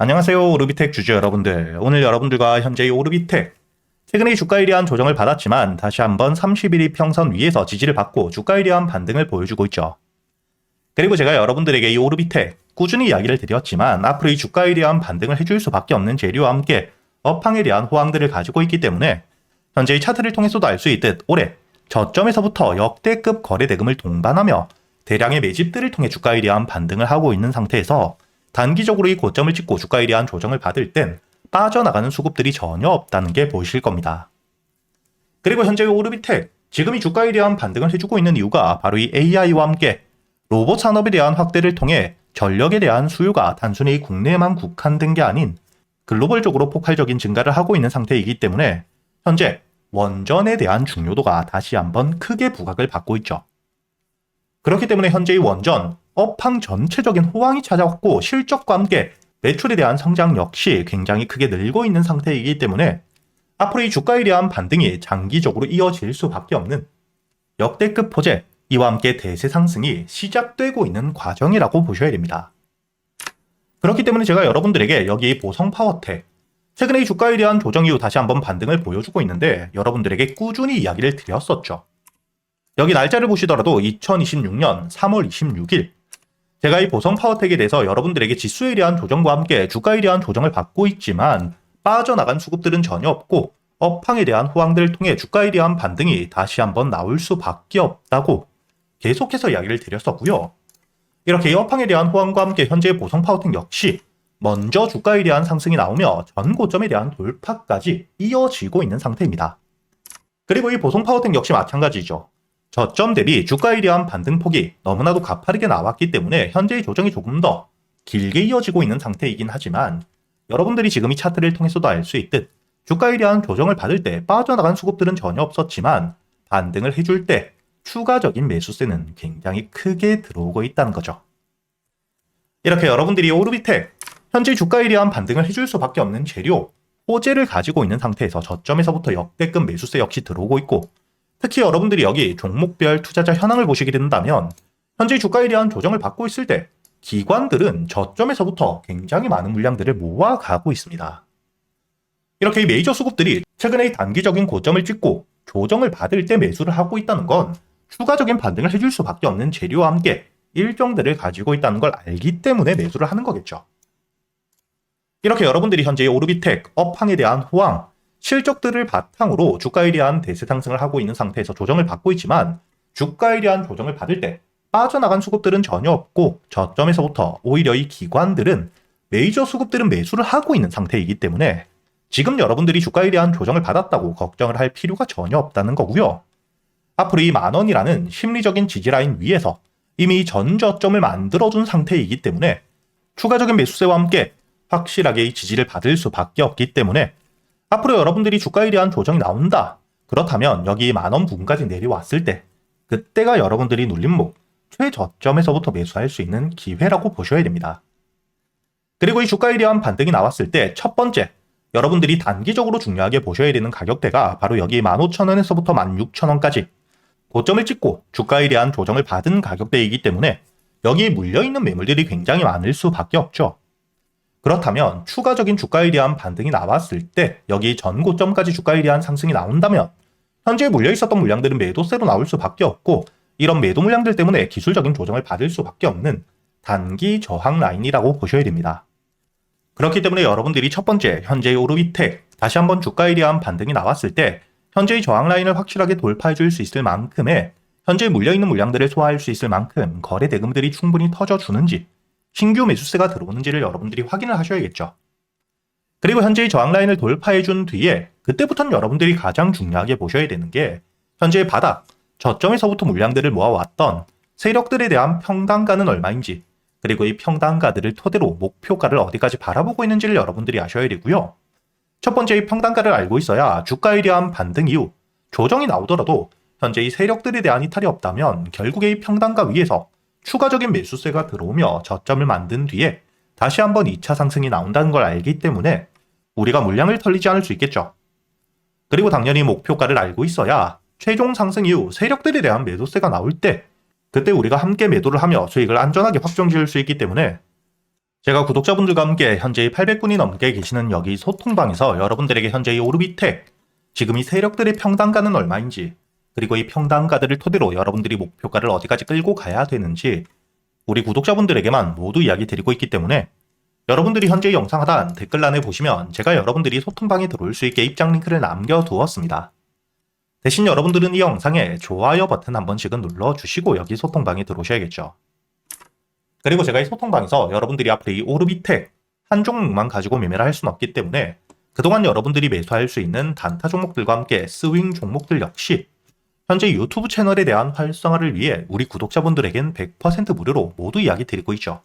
안녕하세요. 오르비텍 주주 여러분들. 오늘 여러분들과 현재의 오르비텍. 최근에 주가에 대한 조정을 받았지만 다시 한번 31 이평선 위에서 지지를 받고 주가에 대한 반등을 보여주고 있죠. 그리고 제가 여러분들에게 이 오르비텍 꾸준히 이야기를 드렸지만 앞으로 이 주가에 대한 반등을 해줄 수밖에 없는 재료와 함께 업황에 대한 호황들을 가지고 있기 때문에 현재 의 차트를 통해서도 알 수 있듯 올해 저점에서부터 역대급 거래 대금을 동반하며 대량의 매집들을 통해 주가에 대한 반등을 하고 있는 상태에서 단기적으로 이 고점을 찍고 주가에 대한 조정을 받을 땐 빠져나가는 수급들이 전혀 없다는 게 보이실 겁니다. 그리고 현재의 오르비텍, 지금 이 주가에 대한 반등을 해주고 있는 이유가 바로 이 AI와 함께 로봇 산업에 대한 확대를 통해 전력에 대한 수요가 단순히 국내에만 국한된 게 아닌 글로벌적으로 폭발적인 증가를 하고 있는 상태이기 때문에 현재 원전에 대한 중요도가 다시 한번 크게 부각을 받고 있죠. 그렇기 때문에 현재의 원전, 업황 전체적인 호황이 찾아왔고 실적과 함께 매출에 대한 성장 역시 굉장히 크게 늘고 있는 상태이기 때문에 앞으로 이 주가에 대한 반등이 장기적으로 이어질 수밖에 없는 역대급 호재, 이와 함께 대세 상승이 시작되고 있는 과정이라고 보셔야 됩니다. 그렇기 때문에 제가 여러분들에게 여기 보성 파워텍, 최근에 이 주가에 대한 조정 이후 다시 한번 반등을 보여주고 있는데 여러분들에게 꾸준히 이야기를 드렸었죠. 여기 날짜를 보시더라도 2026년 3월 26일 제가 이 보성 파워텍에 대해서 여러분들에게 지수에 대한 조정과 함께 주가에 대한 조정을 받고 있지만 빠져나간 수급들은 전혀 없고 업황에 대한 호황들을 통해 주가에 대한 반등이 다시 한번 나올 수밖에 없다고 계속해서 이야기를 드렸었고요. 이렇게 이 업황에 대한 호황과 함께 현재의 보성 파워텍 역시 먼저 주가에 대한 상승이 나오며 전 고점에 대한 돌파까지 이어지고 있는 상태입니다. 그리고 이 보성 파워텍 역시 마찬가지죠. 저점 대비 주가에 대한 반등폭이 너무나도 가파르게 나왔기 때문에 현재의 조정이 조금 더 길게 이어지고 있는 상태이긴 하지만 여러분들이 지금 이 차트를 통해서도 알 수 있듯 주가에 대한 조정을 받을 때 빠져나간 수급들은 전혀 없었지만 반등을 해줄 때 추가적인 매수세는 굉장히 크게 들어오고 있다는 거죠. 이렇게 여러분들이 오르비텍, 현재 주가에 대한 반등을 해줄 수밖에 없는 재료, 호재를 가지고 있는 상태에서 저점에서부터 역대급 매수세 역시 들어오고 있고 특히 여러분들이 여기 종목별 투자자 현황을 보시게 된다면 현재 주가에 대한 조정을 받고 있을 때 기관들은 저점에서부터 굉장히 많은 물량들을 모아가고 있습니다. 이렇게 이 메이저 수급들이 최근에 이 단기적인 고점을 찍고 조정을 받을 때 매수를 하고 있다는 건 추가적인 반등을 해줄 수밖에 없는 재료와 함께 일정들을 가지고 있다는 걸 알기 때문에 매수를 하는 거겠죠. 이렇게 여러분들이 현재 오르비텍, 업황에 대한 호황, 실적들을 바탕으로 주가에 대한 대세 상승을 하고 있는 상태에서 조정을 받고 있지만 주가에 대한 조정을 받을 때 빠져나간 수급들은 전혀 없고 저점에서부터 오히려 이 기관들은 메이저 수급들은 매수를 하고 있는 상태이기 때문에 지금 여러분들이 주가에 대한 조정을 받았다고 걱정을 할 필요가 전혀 없다는 거고요. 앞으로 이 10,000원이라는 심리적인 지지라인 위에서 이미 전 저점을 만들어준 상태이기 때문에 추가적인 매수세와 함께 확실하게 이 지지를 받을 수밖에 없기 때문에 앞으로 여러분들이 주가에 대한 조정이 나온다. 그렇다면 여기 10,000원 부근까지 내려왔을 때 그때가 여러분들이 눌림목 최저점에서부터 매수할 수 있는 기회라고 보셔야 됩니다. 그리고 이 주가에 대한 반등이 나왔을 때 첫 번째, 여러분들이 단기적으로 중요하게 보셔야 되는 가격대가 바로 여기 15,000원에서부터 16,000원까지 고점을 찍고 주가에 대한 조정을 받은 가격대이기 때문에 여기에 물려있는 매물들이 굉장히 많을 수밖에 없죠. 그렇다면 추가적인 주가에 대한 반등이 나왔을 때 여기 전 고점까지 주가에 대한 상승이 나온다면 현재 물려있었던 물량들은 매도세로 나올 수밖에 없고 이런 매도 물량들 때문에 기술적인 조정을 받을 수밖에 없는 단기 저항 라인이라고 보셔야 됩니다. 그렇기 때문에 여러분들이 첫 번째 현재의 오르비텍 다시 한번 주가에 대한 반등이 나왔을 때 현재의 저항 라인을 확실하게 돌파해 줄 수 있을 만큼의 현재 물려있는 물량들을 소화할 수 있을 만큼 거래 대금들이 충분히 터져주는지 신규 매수세가 들어오는지를 여러분들이 확인을 하셔야겠죠. 그리고 현재의 저항 라인을 돌파해준 뒤에 그때부터는 여러분들이 가장 중요하게 보셔야 되는 게 현재의 바닥, 저점에서부터 물량들을 모아왔던 세력들에 대한 평단가는 얼마인지 그리고 이 평단가들을 토대로 목표가를 어디까지 바라보고 있는지를 여러분들이 아셔야 되고요. 첫 번째 이 평단가를 알고 있어야 주가에 대한 반등 이후 조정이 나오더라도 현재 이 세력들에 대한 이탈이 없다면 결국에 이 평단가 위에서 추가적인 매수세가 들어오며 저점을 만든 뒤에 다시 한번 2차 상승이 나온다는 걸 알기 때문에 우리가 물량을 털리지 않을 수 있겠죠. 그리고 당연히 목표가를 알고 있어야 최종 상승 이후 세력들에 대한 매도세가 나올 때 그때 우리가 함께 매도를 하며 수익을 안전하게 확정 지을 수 있기 때문에 제가 구독자분들과 함께 현재 800분이 넘게 계시는 여기 소통방에서 여러분들에게 현재 이 오르비텍, 지금 이 세력들의 평단가는 얼마인지, 그리고 이 평단가들을 토대로 여러분들이 목표가를 어디까지 끌고 가야 되는지 우리 구독자분들에게만 모두 이야기 드리고 있기 때문에 여러분들이 현재 영상 하단 댓글란에 보시면 제가 여러분들이 소통방에 들어올 수 있게 입장 링크를 남겨두었습니다. 대신 여러분들은 이 영상에 좋아요 버튼 한 번씩은 눌러주시고 여기 소통방에 들어오셔야겠죠. 그리고 제가 이 소통방에서 여러분들이 앞으로 이 오르비텍 한 종목만 가지고 매매를 할 수는 없기 때문에 그동안 여러분들이 매수할 수 있는 단타 종목들과 함께 스윙 종목들 역시 현재 유튜브 채널에 대한 활성화를 위해 우리 구독자분들에겐 100% 무료로 모두 이야기 드리고 있죠.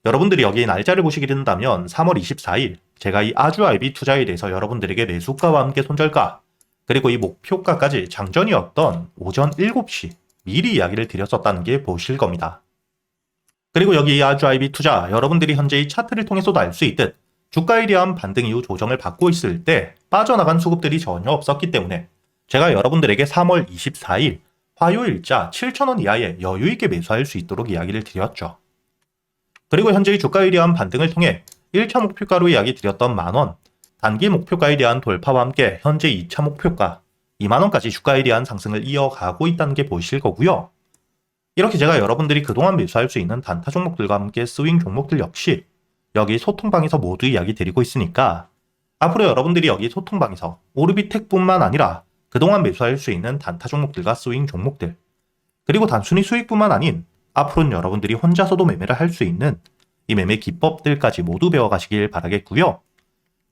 여러분들이 여기 날짜를 보시게 된다면 3월 24일 제가 이 아주IB 투자에 대해서 여러분들에게 매수가와 함께 손절가 그리고 이 목표가까지 장전이었던 오전 7시 미리 이야기를 드렸었다는 게 보실 겁니다. 그리고 여기 이 아주IB 투자 여러분들이 현재 이 차트를 통해서도 알 수 있듯 주가에 대한 반등 이후 조정을 받고 있을 때 빠져나간 수급들이 전혀 없었기 때문에 제가 여러분들에게 3월 24일 화요일자 7,000원 이하에 여유있게 매수할 수 있도록 이야기를 드렸죠. 그리고 현재 이 주가에 대한 반등을 통해 1차 목표가로 이야기 드렸던 만원, 단기 목표가에 대한 돌파와 함께 현재 2차 목표가 2만원까지 주가에 대한 상승을 이어가고 있다는 게 보이실 거고요. 이렇게 제가 여러분들이 그동안 매수할 수 있는 단타 종목들과 함께 스윙 종목들 역시 여기 소통방에서 모두 이야기 드리고 있으니까 앞으로 여러분들이 여기 소통방에서 오르비텍뿐만 아니라 그동안 매수할 수 있는 단타 종목들과 스윙 종목들 그리고 단순히 수익뿐만 아닌 앞으로는 여러분들이 혼자서도 매매를 할 수 있는 이 매매 기법들까지 모두 배워가시길 바라겠고요.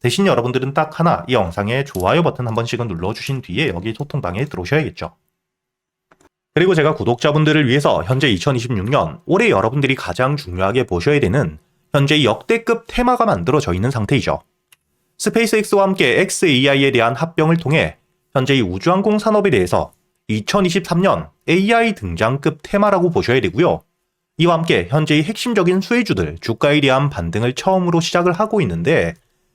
대신 여러분들은 딱 하나 이 영상에 좋아요 버튼 한 번씩은 눌러주신 뒤에 여기 소통방에 들어오셔야겠죠. 그리고 제가 구독자분들을 위해서 현재 2026년 올해 여러분들이 가장 중요하게 보셔야 되는 현재 역대급 테마가 만들어져 있는 상태이죠. 스페이스X와 함께 xAI에 대한 합병을 통해 현재 이 우주항공 산업에 대해서 2023년 AI 등장급 테마라고 보셔야 되고요. 이와 함께 현재의 핵심적인 수혜주들 주가에 대한 반등을 처음으로 시작을 하고 있는데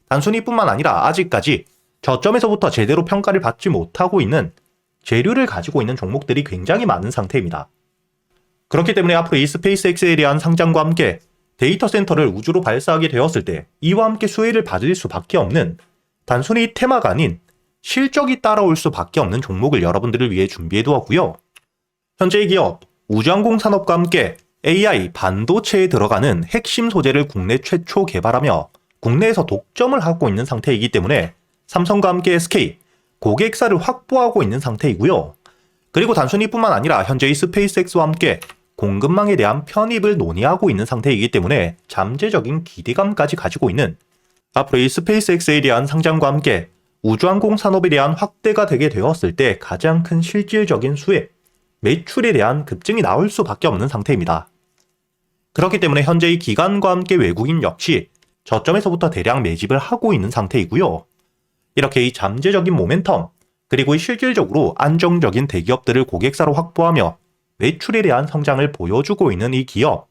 단순히 뿐만 아니라 아직까지 저점에서부터 제대로 평가를 받지 못하고 있는 재료를 가지고 있는 종목들이 굉장히 많은 상태입니다. 그렇기 때문에 앞으로 이 스페이스X에 대한 상장과 함께 데이터 센터를 우주로 발사하게 되었을 때 이와 함께 수혜를 받을 수밖에 없는 단순히 테마가 아닌 실적이 따라올 수밖에 없는 종목을 여러분들을 위해 준비해 두었고요. 현재의 기업 우주항공 산업과 함께 AI 반도체에 들어가는 핵심 소재를 국내 최초 개발하며 국내에서 독점을 하고 있는 상태이기 때문에 삼성과 함께 SK 고객사를 확보하고 있는 상태이고요. 그리고 단순히 뿐만 아니라 현재의 스페이스X와 함께 공급망에 대한 편입을 논의하고 있는 상태이기 때문에 잠재적인 기대감까지 가지고 있는 앞으로 이 스페이스X에 대한 상장과 함께 우주항공 산업에 대한 확대가 되게 되었을 때 가장 큰 실질적인 수혜, 매출에 대한 급증이 나올 수밖에 없는 상태입니다. 그렇기 때문에 현재의 기관과 함께 외국인 역시 저점에서부터 대량 매집을 하고 있는 상태이고요. 이렇게 이 잠재적인 모멘텀, 그리고 이 실질적으로 안정적인 대기업들을 고객사로 확보하며 매출에 대한 성장을 보여주고 있는 이 기업,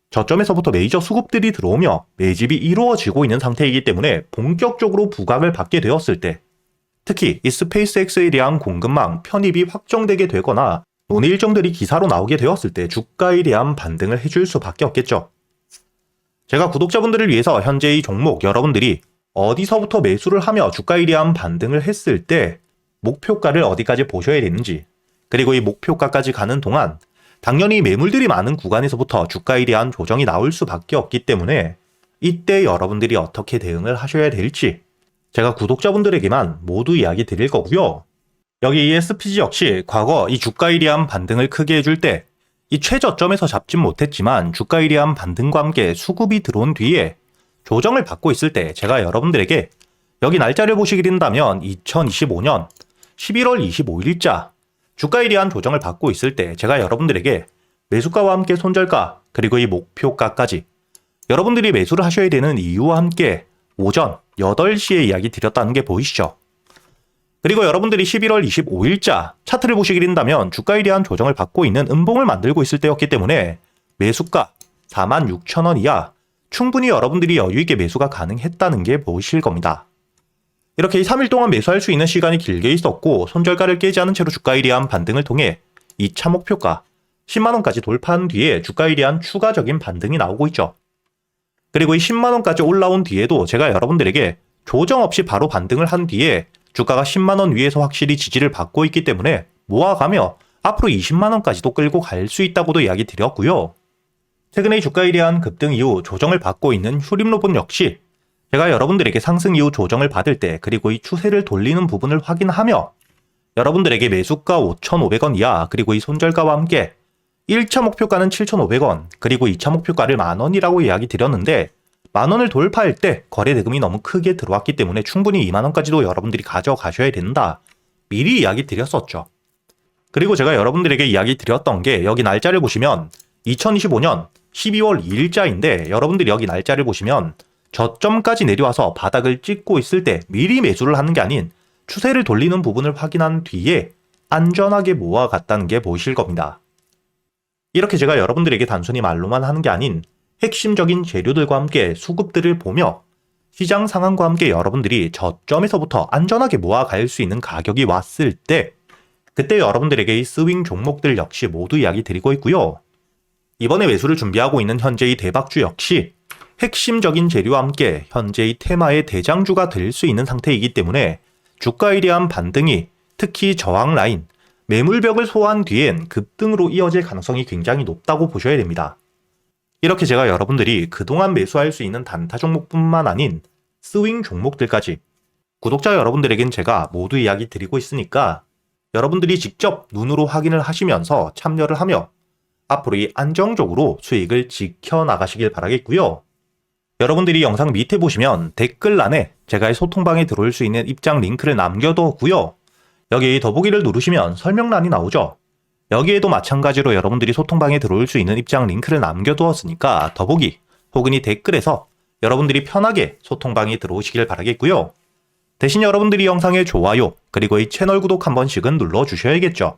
저점에서부터 메이저 수급들이 들어오며 매집이 이루어지고 있는 상태이기 때문에 본격적으로 부각을 받게 되었을 때 특히 이 스페이스X에 대한 공급망 편입이 확정되게 되거나 논의 일정들이 기사로 나오게 되었을 때 주가에 대한 반등을 해줄 수밖에 없겠죠. 제가 구독자분들을 위해서 현재 이 종목 여러분들이 어디서부터 매수를 하며 주가에 대한 반등을 했을 때 목표가를 어디까지 보셔야 되는지 그리고 이 목표가까지 가는 동안 당연히 매물들이 많은 구간에서부터 주가에 대한 조정이 나올 수밖에 없기 때문에 이때 여러분들이 어떻게 대응을 하셔야 될지 제가 구독자분들에게만 모두 이야기 드릴 거고요. 여기 이 SPG 역시 과거 이 주가에 대한 반등을 크게 해줄 때 이 최저점에서 잡진 못했지만 주가에 대한 반등과 함께 수급이 들어온 뒤에 조정을 받고 있을 때 제가 여러분들에게 여기 날짜를 보시게 된다면 2025년 11월 25일자 주가에 대한 조정을 받고 있을 때 제가 여러분들에게 매수가와 함께 손절가 그리고 이 목표가까지 여러분들이 매수를 하셔야 되는 이유와 함께 오전 8시에 이야기 드렸다는 게 보이시죠? 그리고 여러분들이 11월 25일자 차트를 보시게 된다면 주가에 대한 조정을 받고 있는 음봉을 만들고 있을 때였기 때문에 매수가 46,000원 이하 충분히 여러분들이 여유있게 매수가 가능했다는 게 보이실 겁니다. 이렇게 3일 동안 매수할 수 있는 시간이 길게 있었고 손절가를 깨지 않은 채로 주가에 대한 반등을 통해 2차 목표가 10만원까지 돌파한 뒤에 주가에 대한 추가적인 반등이 나오고 있죠. 그리고 이 10만원까지 올라온 뒤에도 제가 여러분들에게 조정 없이 바로 반등을 한 뒤에 주가가 10만원 위에서 확실히 지지를 받고 있기 때문에 모아가며 앞으로 20만원까지도 끌고 갈 수 있다고도 이야기 드렸고요. 최근에 주가 일이한 급등 이후 조정을 받고 있는 휴림로봇 역시 제가 여러분들에게 상승 이후 조정을 받을 때 그리고 이 추세를 돌리는 부분을 확인하며 여러분들에게 매수가 5,500원 이하 그리고 이 손절가와 함께 1차 목표가는 7,500원 그리고 2차 목표가를 만원이라고 이야기 드렸는데 만원을 돌파할 때 거래 대금이 너무 크게 들어왔기 때문에 충분히 2만원까지도 여러분들이 가져가셔야 된다. 미리 이야기 드렸었죠. 그리고 제가 여러분들에게 이야기 드렸던 게 여기 날짜를 보시면 2025년 12월 2일자인데 여러분들이 여기 날짜를 보시면 저점까지 내려와서 바닥을 찍고 있을 때 미리 매수를 하는 게 아닌 추세를 돌리는 부분을 확인한 뒤에 안전하게 모아갔다는 게 보이실 겁니다. 이렇게 제가 여러분들에게 단순히 말로만 하는 게 아닌 핵심적인 재료들과 함께 수급들을 보며 시장 상황과 함께 여러분들이 저점에서부터 안전하게 모아갈 수 있는 가격이 왔을 때 그때 여러분들에게 이 스윙 종목들 역시 모두 이야기 드리고 있고요. 이번에 매수를 준비하고 있는 현재의 대박주 역시 핵심적인 재료와 함께 현재의 테마의 대장주가 될 수 있는 상태이기 때문에 주가에 대한 반등이 특히 저항 라인, 매물벽을 소화한 뒤엔 급등으로 이어질 가능성이 굉장히 높다고 보셔야 됩니다. 이렇게 제가 여러분들이 그동안 매수할 수 있는 단타 종목뿐만 아닌 스윙 종목들까지 구독자 여러분들에겐 제가 모두 이야기 드리고 있으니까 여러분들이 직접 눈으로 확인을 하시면서 참여를 하며 앞으로 이 안정적으로 수익을 지켜나가시길 바라겠고요. 여러분들이 영상 밑에 보시면 댓글란에 제가 이 소통방에 들어올 수 있는 입장 링크를 남겨뒀고요. 여기 더보기를 누르시면 설명란이 나오죠. 여기에도 마찬가지로 여러분들이 소통방에 들어올 수 있는 입장 링크를 남겨두었으니까 더보기 혹은 이 댓글에서 여러분들이 편하게 소통방에 들어오시길 바라겠고요. 대신 여러분들이 영상의 좋아요 그리고 이 채널 구독 한 번씩은 눌러주셔야겠죠.